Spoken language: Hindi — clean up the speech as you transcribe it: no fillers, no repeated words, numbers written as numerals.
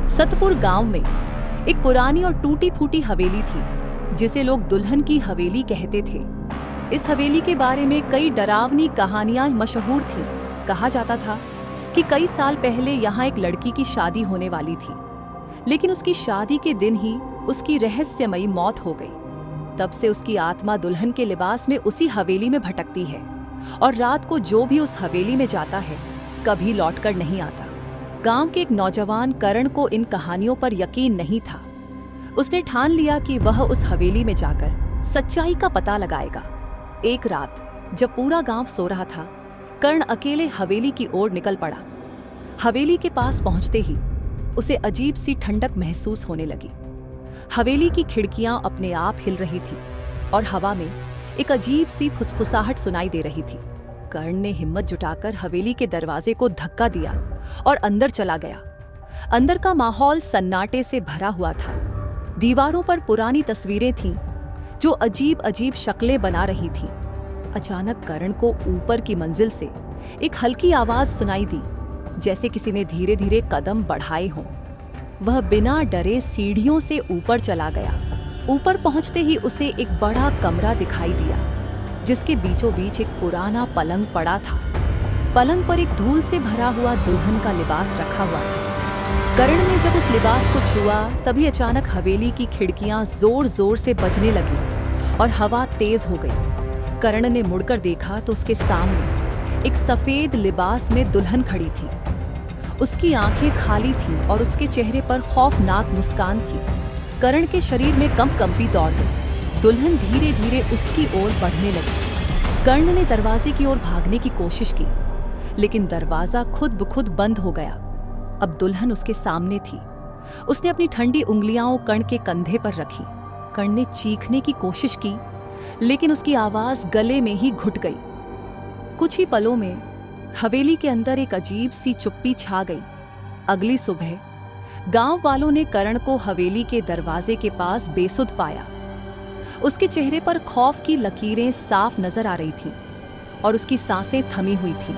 सतपुर गांव में एक पुरानी और टूटी फूटी हवेली थी जिसे लोग दुल्हन की हवेली कहते थे। इस हवेली के बारे में कई डरावनी कहानियां मशहूर थीं। कहा जाता था कि कई साल पहले यहाँ एक लड़की की शादी होने वाली थी, लेकिन उसकी शादी के दिन ही उसकी रहस्यमयी मौत हो गई। तब से उसकी आत्मा दुल्हन के लिबास में उसी हवेली में भटकती है और रात को जो भी उस हवेली में जाता है कभी लौटकर नहीं आता। गांव के एक नौजवान करण को इन कहानियों पर यकीन नहीं था। उसने ठान लिया कि वह उस हवेली में जाकर सच्चाई का पता लगाएगा। एक रात जब पूरा गांव सो रहा था, कर्ण अकेले हवेली की ओर निकल पड़ा। हवेली के पास पहुंचते ही उसे अजीब सी ठंडक महसूस होने लगी। हवेली की खिड़कियां अपने आप हिल रही थी और हवा में एक अजीब सी फुसफुसाहट सुनाई दे रही थी। कर्ण ने हिम्मत जुटाकर हवेली के दरवाजे को धक्का दिया और अंदर चला गया। अंदर का माहौल सन्नाटे से भरा हुआ था। दीवारों पर पुरानी तस्वीरें थीं जो अजीब अजीब शक्लें बना रही थीं। अचानक कर्ण को ऊपर की मंजिल से एक हल्की आवाज सुनाई दी, जैसे किसी ने धीरे धीरे कदम बढ़ाए हों। वह बिना डरे सीढ़ियों से ऊपर चला गया। ऊपर पहुंचते ही उसे एक बड़ा कमरा दिखाई दिया जिसके बीचों बीच एक पुराना पलंग पड़ा था। पलंग पर एक धूल से भरा हुआ दुल्हन का लिबास रखा हुआ था। कर्ण ने जब उस लिबास को छुआ तभी अचानक हवेली की खिड़कियां जोर जोर से बजने लगी और हवा तेज हो गई। कर्ण ने मुड़कर देखा तो उसके सामने एक सफेद लिबास में दुल्हन खड़ी थी। उसकी आंखें खाली थीं और उसके चेहरे पर खौफनाक मुस्कान थी। कर्ण के शरीर में कंपी दौड़ गई। दुल्हन धीरे धीरे उसकी ओर बढ़ने लगी। कर्ण ने दरवाजे की ओर भागने की कोशिश की, लेकिन दरवाजा खुद ब खुद बंद हो गया। अब दुल्हन उसके सामने थी। उसने अपनी ठंडी उंगलियां कर्ण के कंधे पर रखी। कर्ण ने चीखने की कोशिश की, लेकिन उसकी आवाज गले में ही घुट गई। कुछ ही पलों में हवेली के अंदर एक अजीब सी चुप्पी छा गई। अगली सुबह गांव वालों ने कर्ण को हवेली के दरवाजे के पास बेसुध पाया। उसके चेहरे पर खौफ की लकीरें साफ नजर आ रही थीं और उसकी सांसें थमी हुई थीं।